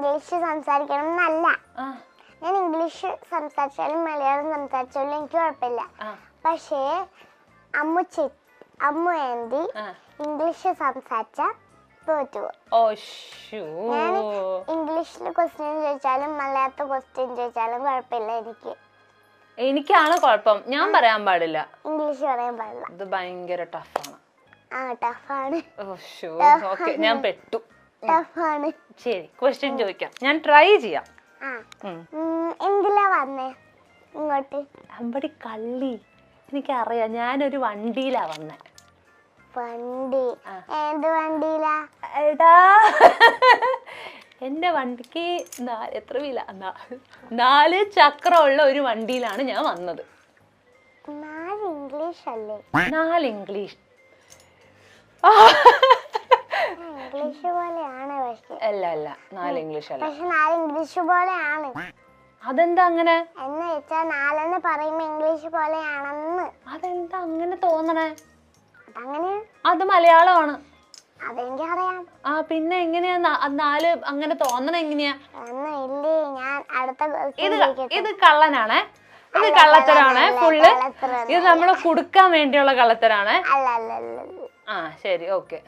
English സംസാരിക്കണം എന്നല്ല. ഞാൻ ഇംഗ്ലീഷ് സംസാരിച്ചാലും മലയാളം സംസാരിച്ചാലും എനിക്ക് കുഴപ്പമില്ല. പക്ഷേ അമ്മു ആന്റി ഇംഗ്ലീഷ് സംസാരിച്ച തോറ്റു. ഞാൻ ഇംഗ്ലീഷിൽ ക്വസ്റ്റ്യൻ ചോദിച്ചാലും മലയാളത്തെ ക്വസ്റ്റ്യൻ ചോദിച്ചാലും കുഴപ്പമില്ല. എനിക്കാണ് കുഴപ്പം. ഞാൻ പറയാൻ പാടില്ല, ഇംഗ്ലീഷ് പറയാൻ പാടില്ല. ഇത് ഭയങ്കര ടഫാണ്. ടഫാണ്. ഞാൻ പെട്ടു. ടഫാണ്. ശരി, ക്വസ്റ്റ്യൻ ചോദിക്കാം. ഞാൻ ട്രൈ ചെയ്യാം. എന്തിലാ വന്നേ ഇങ്ങോട്ട്? അമ്പടി കള്ളി, എനിക്കറിയാം. ഞാനൊരു വണ്ടിയിലാ വന്നേ. വണ്ടി? ഏത് വണ്ടിയിലാ? എടാ, എന്റെ വണ്ടിക്ക് എത്ര വീല? 4 ചക്രമുള്ള ഒരു വണ്ടിയിലാണ് ഞാൻ വന്നത്. 4 ഇംഗ്ലീഷ് അല്ലേ? 4 ഇംഗ്ലീഷ്. ഇംഗ്ലീഷ് പോലെയാണ്. പക്ഷേ അല്ല 4 ഇംഗ്ലീഷ് അല്ല. പക്ഷെ 4 ഇംഗ്ലീഷ് പോലെയാണ്. അതെന്താ അങ്ങനെ? എന്ന് വെച്ചാ 4 പറയുമ്പോ ഇംഗ്ലീഷ് പോലെയാണെന്ന്. അതെന്താ അങ്ങനെ തോന്നണേ? അതങ്ങനെ, അത് മലയാളമാണ്. അതെനിക്കറിയാം. പിന്നെ എങ്ങനെയാ 4 അങ്ങനെ തോന്നണ? എങ്ങനെയാ? ഒന്നുമില്ലേ, ഞാൻ അടുത്ത ഇത് കള്ളനാണേ. ഇത് കള്ളത്തരാണ് ഫുള്ള്. ഇത് നമ്മള് കൊടുക്കാൻ വേണ്ടിയുള്ള കള്ളത്തരാണ്. ശരി, ഓക്കെ.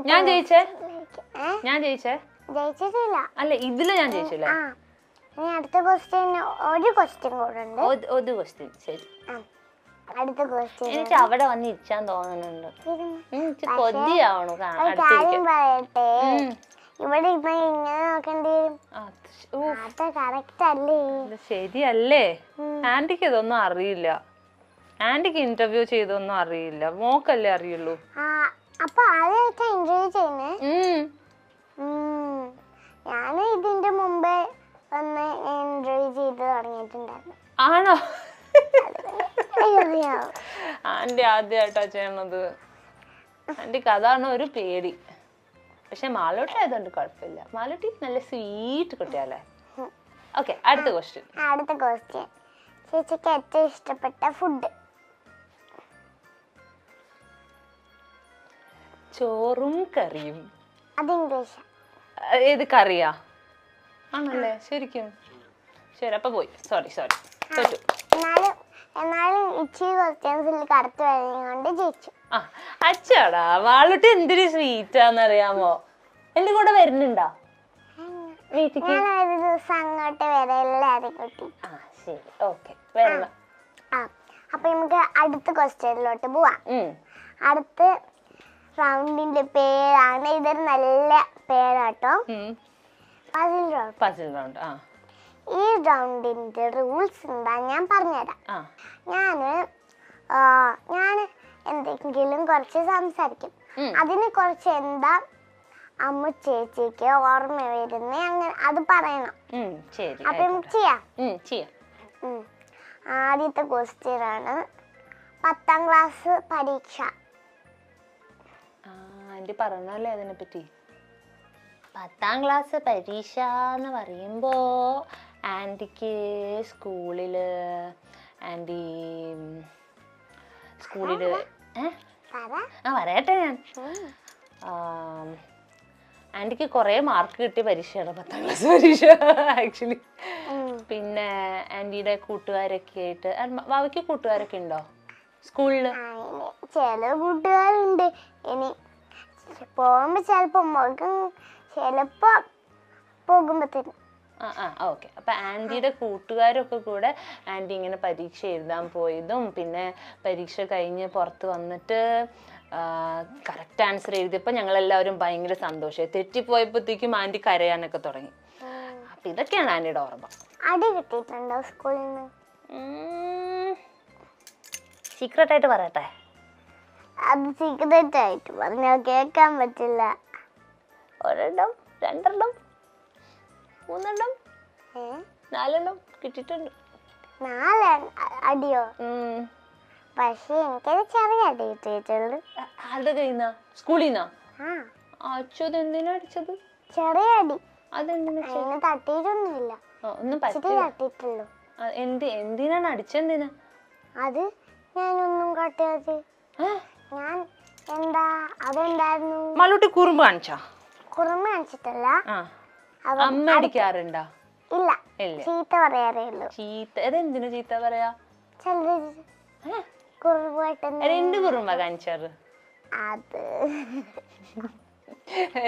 ഞാൻ ജയിച്ചേ? ജയിച്ചിട്ടില്ല. അല്ല, ഇതില് ഞാൻ ജയിച്ചില്ല. അടുത്ത ക്വസ്റ്റ്യൻ ഒരു ക്വസ്റ്റ്യൻ കൂടെ ഉണ്ട്. ഒരു ക്വസ്റ്റ്യൻ. ശരി, അടുത്ത ക്വസ്റ്റ്യൻ. എനിക്ക് അവിടെ വന്ന് ഇരിക്കാൻ തോന്നുന്നുണ്ട്. കൊതിയാവണു. കാര്യം പറയട്ടെ, ഇവിടെ ഇങ്ങനെ നോക്കേണ്ടി വരും. കറക്റ്റ് അല്ലേ? ശരിയല്ലേ? ആന്റിക്ക് ഇതൊന്നും അറിയില്ല. ആന്റിക്ക് ഇന്റർവ്യൂ ചെയ്തൊന്നും അറിയില്ല. മോക്കല്ലേ അറിയുള്ളൂ. അപ്പൊ ആദ്യമായിട്ടാ ഇന്റർവ്യൂ ചെയ്യുന്നേ? ഞാൻ ഇതിന്റെ മുമ്പേ ഒന്ന് ഇന്റർവ്യൂ ചെയ്ത് തുടങ്ങിയിട്ടുണ്ടായിരുന്നു. ആണോ? ആന്റി ആദ്യമായിട്ടാ ചെയ്യണത്. ആന്റിക്ക് അതാണ് ഒരു പേടി. പക്ഷെ മാലോട്ടി ആയതുകൊണ്ട് കുഴപ്പമില്ല. മാലോട്ടി നല്ല സ്വീറ്റ് കുട്ടിയല്ലേ? ഓക്കെ, അടുത്ത ക്വസ്റ്റ്യൻ. ചേച്ചിക്ക് ഏറ്റവും ഇഷ്ടപ്പെട്ട ഫുഡ്? ചോറും കറിയും. അത് ഇംഗ്ലീഷ്? ഏത് കറിയാ? ആണല്ലേ? ശരിക്കും? ശരി, അപ്പൊ പോയി. സോറി തോറ്റു. എന്നാലും ഇച്ചിരി ക്വസ്റ്റ്യൻസിൽ കറക്റ്റ് വരുന്നതുകൊണ്ട് ജയിച്ചു. അച്ഛാടാ, വാളുട്ടി എന്തൊരു സ്വീറ്റാന്നറിയാമോ? എന്റെ കൂടെ വരുന്നുണ്ടോ വീട്ടിക്ക്? ഞാൻ ഒരു ദിവസം അങ്ങോട്ട് വരാം എല്ലാരും കൂട്ടി. ശരി, ഓക്കെ, വരണം. അപ്പൊ നമുക്ക് അടുത്ത ക്വസ്റ്റ്യനിലോട്ട് പോവാം. അടുത്ത റൗണ്ടിന്റെ പേരാണ്, ഇതൊരു നല്ല പേരാട്ടോ, പസിൽ റൗണ്ട്. ഈ റൗണ്ടിന്റെ റൂൾസ് എന്താ ഞാൻ പറഞ്ഞുതരാം. ഞാൻ എന്തെങ്കിലും കുറച്ച് സംസാരിക്കും. അതിനെ കുറിച്ച് എന്താ അമ്മ ചേച്ചിക്ക് ഓർമ്മ വരുന്നേ അങ്ങനെ അത് പറയണം. അപ്പൊ നമുക്ക് ചെയ്യാം. ആദ്യത്തെ ക്വസ്റ്റ്യൻ ആണ് 10ാം ക്ലാസ് പരീക്ഷ. ആന്റി പറഞ്ഞല്ലേ അതിനെ പറ്റി? 10ാം ക്ലാസ് പരീക്ഷ എന്ന് പറയുമ്പോ ആന്റിക്ക് സ്കൂളില് പറയട്ടെ ഞാൻ. ആന്റിക്ക് കുറെ മാർക്ക് കിട്ടിയ പരീക്ഷയാണ് 10ാം ക്ലാസ് പരീക്ഷ ആക്ച്വലി. പിന്നെ ആന്റിയുടെ കൂട്ടുകാരൊക്കെ ആയിട്ട്, വാവയ്ക്ക് കൂട്ടുകാരൊക്കെ ഉണ്ടോ സ്കൂളില്? ചില കൂട്ടുകാരുണ്ട്. ഇനി പോകുമ്പോ ചിലപ്പോ പോകുമ്പോ ഓക്കെ. അപ്പൊ ആന്റിയുടെ കൂട്ടുകാരൊക്കെ കൂടെ ആന്റി ഇങ്ങനെ പരീക്ഷ എഴുതാൻ പോയതും പിന്നെ പരീക്ഷ കഴിഞ്ഞ് പുറത്ത് വന്നിട്ട് കറക്റ്റ് ആൻസർ എഴുതിയപ്പോ ഞങ്ങളെല്ലാവരും ഭയങ്കര സന്തോഷമായി. തെറ്റിപ്പോയപ്പോഴത്തേക്കും ആന്റി കരയാനൊക്കെ തുടങ്ങി. അപ്പൊ ഇതൊക്കെയാണ് ആന്റിയുടെ ഓർമ്മ. അടി കിട്ടിയിട്ടുണ്ടോ സ്കൂളിൽ നിന്ന്? സീക്രട്ട് ആയിട്ട് പറയട്ടെ? അത് സീക്രട്ട് ആയിട്ട് പറഞ്ഞാൽ കേൾക്കാൻ പറ്റില്ല. 1 2 3 4 കിട്ടിയിട്ടുണ്ട്. 4 അടിയോ? പക്ഷെ എനിക്കത് ചെറിയ അടി കിട്ടിയിട്ടുള്ളു. ആരുടെ കയ്യിന്നാ? സ്കൂളിൽ നിന്നാ? അച്ഛത് എന്തിനാ അടിച്ചത്? ചെറിയ അടി. അതെന്തിനാ? തട്ടിയിട്ടൊന്നുമില്ല, തട്ടിയിട്ടുള്ളൂ. എന്തിനാണ് അടിച്ചെന്തിനാ? അത് ഞാനൊന്നും കാട്ടിയത്. ഞാൻ അതെന്തായിരുന്നു? മലൂട്ടി കുറുമ്പ് കാണിച്ചാ? കുറുമ്പ് കാണിച്ചിട്ടല്ല, അമ്മ അടിക്കാറുണ്ടോ? ഇല്ല, ഇല്ല. ചീത്ത പറയാറേ ഉള്ളൂ. ചീത്ത അതെന്തിനു ചീത്ത പറയാ? എന്ത് കുറുമ്പ കാണിച്ചാറ്? അത്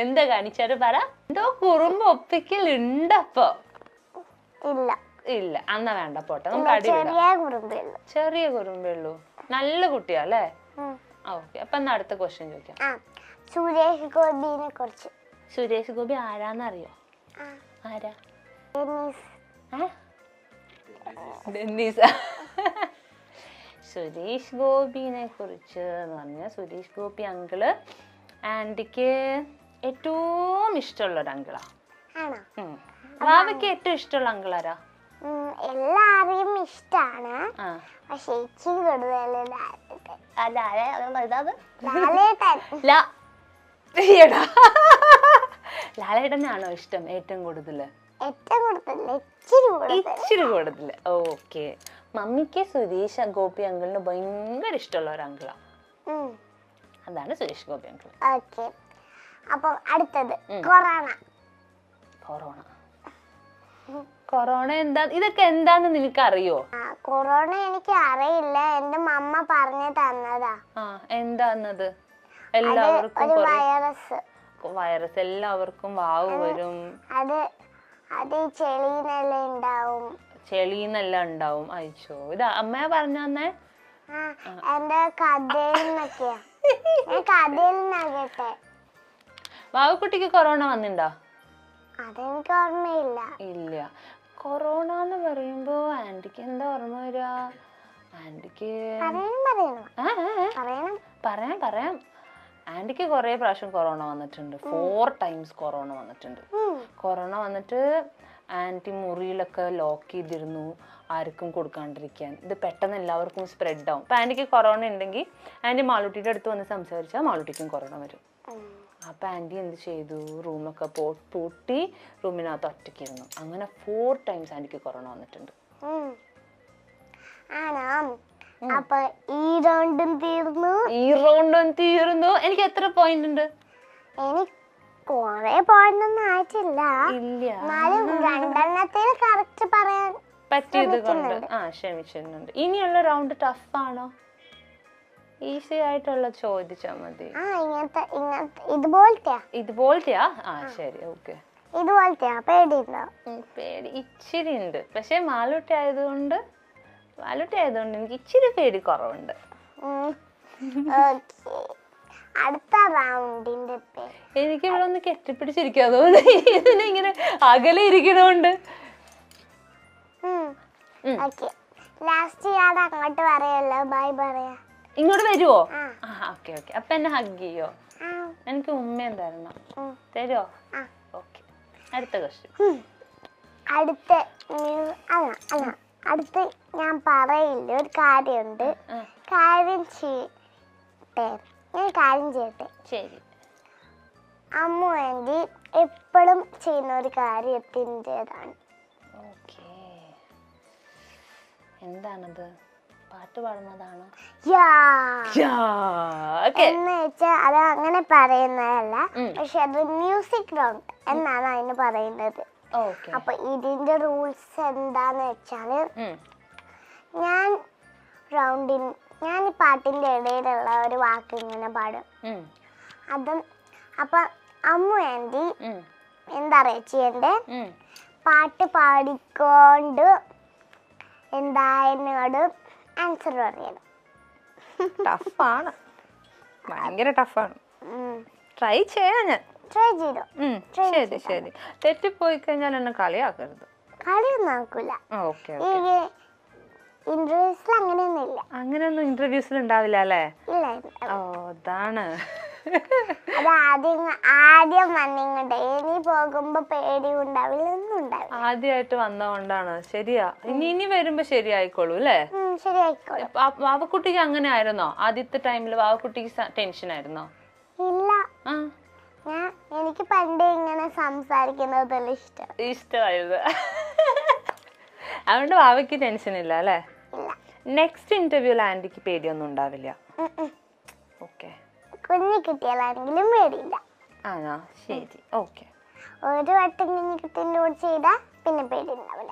എന്താ കാണിച്ചാറ് പറ. എന്തോ കുറുമ്പ് ഒപ്പിക്കലുണ്ടപ്പോ? ഇല്ല ഇല്ല, അന്നാ വേണ്ട പോട്ടെ, നമുക്ക് അടി. ചെറിയ കുറുമ്പേ ഉള്ളൂ. നല്ല കുട്ടിയാ അല്ലേ? ഓക്കെ, അപ്പൊ എന്നാ അടുത്ത ക്വസ്റ്റ്യൻ ചോദിക്കാം. സുരേഷ് ഗോപിനെ കുറിച്ച്. സുരേഷ് ഗോപി ആരാന്നറിയോ? ആരാ? ഡെന്നീസ്. സുരേഷ് ഗോപിനെ കുറിച്ച് എന്ന് പറഞ്ഞാൽ സുരേഷ് ഗോപി അങ്കിള് ആന്റിക്ക് ഏറ്റവും ഇഷ്ടമുള്ള ഒരു അങ്കിളാ. ഭാവിക്ക് ഏറ്റവും ഇഷ്ടമുള്ള അങ്കിളാരാ? എല്ലാരെയും ഇഷ്ടാണ്, പക്ഷെ ഇച്ചിരി കൂടുതൽ ലാലേട്ടനാണോ ഇഷ്ടം ഏറ്റവും കൂടുതല്? ഇച്ചിരി കൂടുതൽ. ഓക്കെ. മമ്മിക്ക് സുരേഷ് ഗോപി അങ്കിളിന് ഭയങ്കര ഇഷ്ടമുള്ള ഒരു അങ്കിളാ. അതാണ് സുരേഷ് ഗോപി അങ്കിൾ. ഓക്കെ, അപ്പൊ അടുത്തത് കൊറോണ. കൊറോണ കൊറോണ എന്താ? ഇതൊക്കെ എന്താന്ന് നിനക്ക് അറിയോ? കൊറോണ എനിക്ക് അറിയില്ല, എന്റെ മമ്മ പറഞ്ഞു തന്നതാ. എന്താന്നത്? എല്ലാവർക്കും വൈറസ്, എല്ലാവർക്കും വാവ് വരും. അത് ചെളിന്നെല്ലാം ഉണ്ടാവും. ചെളിന്നെല്ലാം ഉണ്ടാവും. അയച്ചോ, ഇത് അമ്മയാ പറഞ്ഞു തന്നേ? എന്റെ കഥയിൽ നിന്നൊക്കെ. വാവക്കുട്ടിക്ക് കൊറോണ വന്നിണ്ടോ? അതെനിക്ക് ഓർമ്മയില്ല. ഇല്ല. കൊറോണ എന്ന് പറയുമ്പോ ആന്റിക്ക് എന്താ ഓർമ്മ വരിക? ആന്റിക്ക് പറയാം. ആന്റിക്ക് കുറെ പ്രാവശ്യം കൊറോണ വന്നിട്ടുണ്ട്. 4 times കൊറോണ വന്നിട്ടുണ്ട്. കൊറോണ വന്നിട്ട് ആന്റി മുറിയിലൊക്കെ ലോക്ക് ചെയ്തിരുന്നു, ആർക്കും കൊടുക്കാണ്ടിരിക്കാൻ. ഇത് പെട്ടെന്ന് എല്ലാവർക്കും സ്പ്രെഡ് ആവും. ഇപ്പൊ ആന്റിക്ക് കൊറോണ ഉണ്ടെങ്കിൽ ആന്റി മാളൂട്ടിയുടെ അടുത്ത് വന്ന് സംസാരിച്ചാൽ മാളൂട്ടിക്കും കൊറോണ വരും. അപ്പൊ ആന്റി എന്ത് ചെയ്തു? റൂമൊക്കെ പൂട്ടി റൂമിനകത്ത് ഒറ്റയ്ക്കിരുന്നു. അങ്ങനെ 4 times ആന്റിക്ക് കൊറോണ വന്നിട്ടുണ്ട്. അപ്പൊ ഈ റൗണ്ടും തീർന്നു. എനിക്ക് എത്ര പോയിന്റ് ഉണ്ട്? എനിക്ക് കൊറേ പോയിന്റ് ഒന്നും ആയിട്ടില്ല. ഇല്ല, രണ്ടെണ്ണത്തിൽ കറക്റ്റ് പറയാൻ പറ്റിയത് കൊണ്ട് ക്ഷമിച്ചിട്ടുണ്ട്. ഇനിയുള്ള റൗണ്ട് ടഫ് ആണോ? ഈസി ആയിട്ടുള്ള ചോദിച്ചാ മതി. ഇതുപോലത്തെയാ? ശരി, ഓക്കെ. പേടി ഇച്ചിരി ഉണ്ട്, പക്ഷെ മാളൂട്ടി ആയതുകൊണ്ട് എനിക്ക് ഇച്ചിരി പേടി കുറവുണ്ട്. അടുത്ത റൗണ്ടിന്റെ എനിക്ക് ഇവിടെ ഒന്ന് കെട്ടിപ്പിടിച്ചിരിക്കും, അതുകൊണ്ട് ഇതിനെ ഇങ്ങനെ അകലെ ഇരിക്കണോണ്ട്. ലാസ്റ്റ് ഞാൻ അങ്ങോട്ട് പറയല്ലോ, ബൈ പറയാ. ഇങ്ങോട്ട് വരുവോ? ഓക്കെ. അപ്പൊ എന്നെ ഹഗ് ചെയ്യോ? എനിക്ക് ഉമ്മയും തരണം. തരുമോ? ഓക്കെ. അടുത്ത ക്വസ്റ്റ്യൻ. അടുത്ത് ഞാൻ പറയില്ല, ഒരു കാര്യമുണ്ട്. ഞാൻ കാര്യം ചെയ്യട്ടെ. ശരി. അമ്മു ആന്റി എപ്പോഴും ചെയ്യുന്ന ഒരു കാര്യത്തിൻ്റെതാണ്. ഓക്കെ, എന്താണത്? പാട്ട് പാടുന്നതാണോ? എന്ന് വെച്ചാൽ അത് അങ്ങനെ പറയുന്നതല്ല, പക്ഷെ അത് മ്യൂസിക് റൗണ്ട് എന്നാണ് അതിന് പറയുന്നത്. അപ്പൊ ഇതിന്റെ റൂൾസ് എന്താന്ന് വെച്ചാല്, ഞാൻ ഈ പാട്ടിന്റെ ഇടയിലുള്ള ഒരു വാക്ക് ഇങ്ങനെ പാടും. അപ്പൊ അമ്മു ആന്റി എന്താ ചെയ്യണ്ടേ? പാട്ട് പാടിക്കൊണ്ട് എന്നോട് ആൻസർ പറയണം. ടഫാണ്, ഭയങ്കര ടഫാണ്. ട്രൈ ചെയ്യാം ഞാൻ. ട്രൈ ചെയ്തോ? ശരി. തെറ്റിപ്പോയി കഴിഞ്ഞാൽ എന്നെ കളിയാക്കരുത്. കളിയൊന്നും ആക്കൂല. ഇന്റർവ്യൂസിൽ അങ്ങനെയൊന്നും ഇന്റർവ്യൂസിൽ ഉണ്ടാവില്ല അല്ലേ? അതാണ്. ആദ്യം വന്നിങ്ങോട്ടെ, ഇനി പോകുമ്പോ പേടി ഉണ്ടാവില്ല, ഒന്നും ഉണ്ടാവില്ല. ആദ്യമായിട്ട് വന്നതുകൊണ്ടാണ്. ശരിയാ, ഇനി വരുമ്പോ ശരിയായിക്കോളൂ അല്ലേ? ശരിയായിക്കോളൂ. വാവക്കുട്ടിക്ക് അങ്ങനെ ആയിരുന്നോ? ആദ്യത്തെ ടൈമില് വാവക്കുട്ടിക്ക് ടെൻഷൻ ആയിരുന്നോ? ഇല്ല, എനിക്ക് പണ്ട് ഇങ്ങനെ സംസാരിക്കുന്നത് ഇഷ്ടമായിരുന്നു. അതുകൊണ്ട് വാവയ്ക്ക് ടെൻഷൻ ഇല്ല അല്ലേ? നെക്സ്റ്റ് ഇന്റർവ്യൂല് ആന്റിക്ക് പേടിയൊന്നും ഉണ്ടാവില്ല. ഓക്കെ. കുഞ്ഞു കിട്ടിയാലാണെങ്കിലും പേടിയില്ല. ആണോ? ശരി, ഓക്കെ. ഒരു വട്ടം കുഞ്ഞിക്കുട്ടീനോട് ചെയ്താ പിന്നെ പേടിയുണ്ടാവില്ല.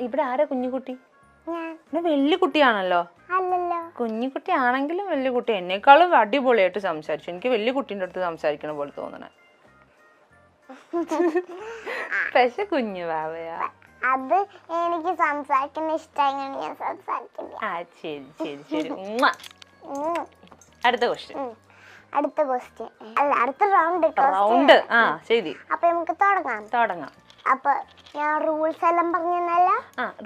ഇവിടെ ആരാ കുഞ്ഞുകുട്ടി? ഞാൻ വലിയ കുട്ടിയാണല്ലോ. അല്ലല്ലോ. കുഞ്ഞിക്കുട്ടി ആണെങ്കിലും വലിയ കുട്ടി. എന്നെക്കാളും അടിപൊളിയായിട്ട് സംസാരിച്ചു. എനിക്ക് വലിയ കുട്ടീൻ്റെ അടുത്ത് സംസാരിക്കണ പോലെ തോന്നണേ. പക്ഷെ കുഞ്ഞു വാവയാ. അത് എനിക്ക് സംസാരിക്കുന്ന ഇഷ്ടമായതുകൊണ്ട് ഞാൻ സംസാരിക്കില്ല. ശരി ശരി ശരി. അടുത്ത ക്വസ്റ്റ്യൻ. അടുത്ത ക്വസ്റ്റ്യൻ അല്ല, അടുത്ത റൗണ്ട്. ശരി. അപ്പൊ നമുക്ക് തുടങ്ങാം. അപ്പൊ ഞാൻ റൂൾസ് എല്ലാം പറഞ്ഞല്ല.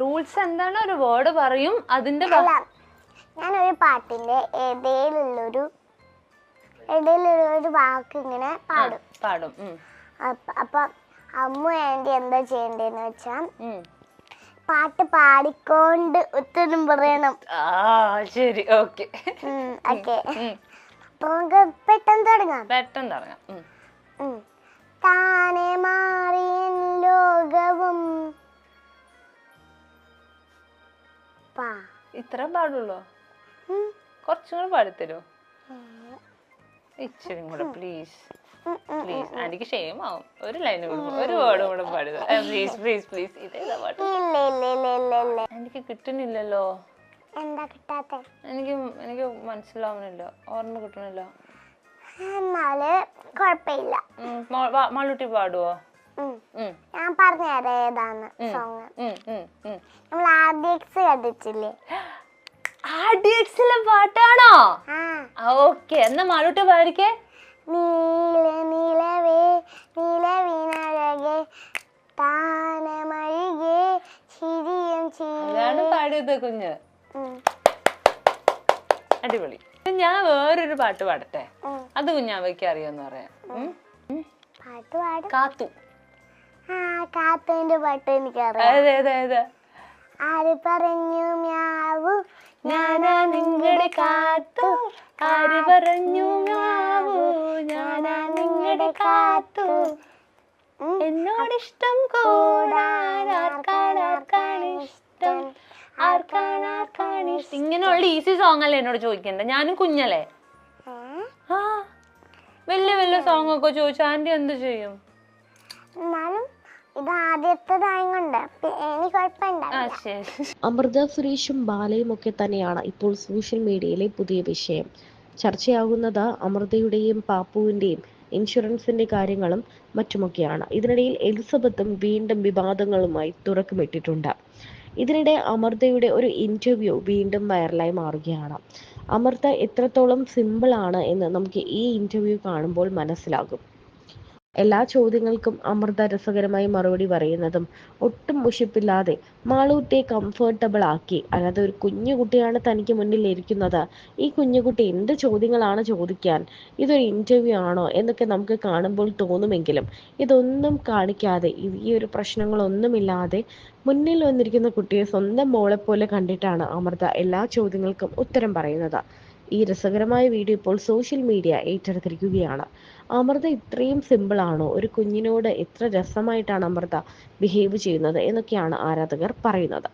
റൂൾസ് എന്താണ്? ഒരു വേർഡ് പറയും, അതിന്റെ ഞാനൊരു പാട്ടിന്റെ ഇടയിലുള്ളൊരു വാക്ക് ഇങ്ങനെ പാടും. അപ്പൊ അമ്മു ആന്റി എന്താ ചെയ്യണ്ടേന്ന് വെച്ചാ പാട്ട് പാടിക്കൊണ്ട് ഉത്തരം പറയണം. ശരി, ഓക്കെ. ഓക്കെ, അപ്പൊ നമുക്ക് പെട്ടെന്ന് തുടങ്ങാം. താനെ മാറിയ ലോകവും. ഇത്ര പാടുള്ളൂ? കുറച്ചും കൂടെ പാടിത്തരോ? ഇച്ചിരി കൂടെ പ്ലീസ്. എനിക്ക് ഷെയിം ആവും. ഒരു ലൈൻ ഒരു വേർഡ് കൂടെ പാടുക പ്ലീസ്. ഇതേതാ പാട്ട്? എനിക്ക് കിട്ടുന്നില്ലല്ലോ. എന്താ കിട്ടാത്തെ? എനിക്ക് മനസ്സിലാവുന്നില്ല, ഓർമ്മ കിട്ടണില്ല. എന്നാല് കുഴപ്പമില്ല. മാളൂട്ടി പാടുവോ? ഞാൻ പറഞ്ഞുതരാം ഏതാന്ന് സോങ്. നമ്മൾ ആർഡിഎക്സ് കണ്ടിട്ടില്ലേ? ആർഡിഎക്സിലെ പാട്ടാണോ? ഓക്കെ, എന്നാ മാളൂട്ടി പാടിക്കേ. നീലവേ നീലവിനഴകെ താനമഴികെ ചിരിയും അതാണ് പാടിയത് കുഞ്ഞ്. അടിപൊളി. ഞാൻ വേറൊരു പാട്ട് പാടട്ടെ, അത് കുഞ്ഞാവയ്ക്ക് അറിയാന്ന് പറയാം. കാത്തു. കാത്തുവിന്റെ പാട്ട് എനിക്കറിയാം. ആര് പറഞ്ഞു മ്യാവു ഞാനാ നിങ്ങളുടെ കാത്തു, ആര് പറഞ്ഞു മ്യാവു ഞാനാ നിങ്ങളുടെ കാത്തു, എന്നോടിഷ്ടം കൂടാൻ ആർക്കാണിഷ്ടം, ആർക്കാണിഷ്ടം. ഇങ്ങനെയുള്ള ഈസി സോങ് അല്ലേ എന്നോട് ചോദിക്കണ്ടേ? ഞാനും കുഞ്ഞല്ലേ. വലിയ വലിയ സോങ് ഒക്കെ ചോദിച്ചു ആന്റി എന്ത് ചെയ്യും? അമൃത സുരേഷും ബാലയും ഒക്കെ തന്നെയാണ് ഇപ്പോൾ സോഷ്യൽ മീഡിയയിലെ പുതിയ വിഷയം. ചർച്ചയാകുന്നത് അമൃതയുടെയും പാപ്പുവിന്റെയും ഇൻഷുറൻസിന്റെ കാര്യങ്ങളും മറ്റുമൊക്കെയാണ്. ഇതിനിടയിൽ എലിസബത്തും വീണ്ടും വിവാദങ്ങളുമായി തുറക്കമിട്ടിട്ടുണ്ട്. ഇതിനിടെ അമൃതയുടെ ഒരു ഇന്റർവ്യൂ വീണ്ടും വൈറലായി മാറുകയാണ്. അമൃത എത്രത്തോളം സിമ്പിൾ ആണ് എന്ന് നമുക്ക് ഈ ഇന്റർവ്യൂ കാണുമ്പോൾ മനസ്സിലാകും. എല്ലാ ചോദ്യങ്ങൾക്കും അമൃത രസകരമായി മറുപടി പറയുന്നതും ഒട്ടും മുഷിപ്പില്ലാതെ മാളൂട്ടിയെ കംഫർട്ടബിൾ ആക്കി. അല്ലാതെ ഒരു കുഞ്ഞുകുട്ടിയാണ് തനിക്ക് മുന്നിൽ ഇരിക്കുന്നത്, ഈ കുഞ്ഞുകുട്ടി എന്ത് ചോദ്യങ്ങളാണ് ചോദിക്കാൻ, ഇതൊരു ഇന്റർവ്യൂ ആണോ എന്നൊക്കെ നമുക്ക് കാണുമ്പോൾ തോന്നുമെങ്കിലും ഇതൊന്നും കാണിക്കാതെ, ഈ ഒരു പ്രശ്നങ്ങളൊന്നുമില്ലാതെ മുന്നിൽ വന്നിരിക്കുന്ന കുട്ടിയെ സ്വന്തം മോളെ പോലെ കണ്ടിട്ടാണ് അമൃത എല്ലാ ചോദ്യങ്ങൾക്കും ഉത്തരം പറയുന്നത്. ഈ രസകരമായ വീഡിയോ ഇപ്പോൾ സോഷ്യൽ മീഡിയ ഏറ്റെടുത്തിരിക്കുകയാണ്. അമൃത ഇത്രയും സിമ്പിൾ ആണോ? ഒരു കുഞ്ഞിനോട് എത്ര രസമായിട്ടാണ് അമൃത ബിഹേവ് ചെയ്യുന്നത് എന്നൊക്കെയാണ് ആരാധകർ പറയുന്നത്.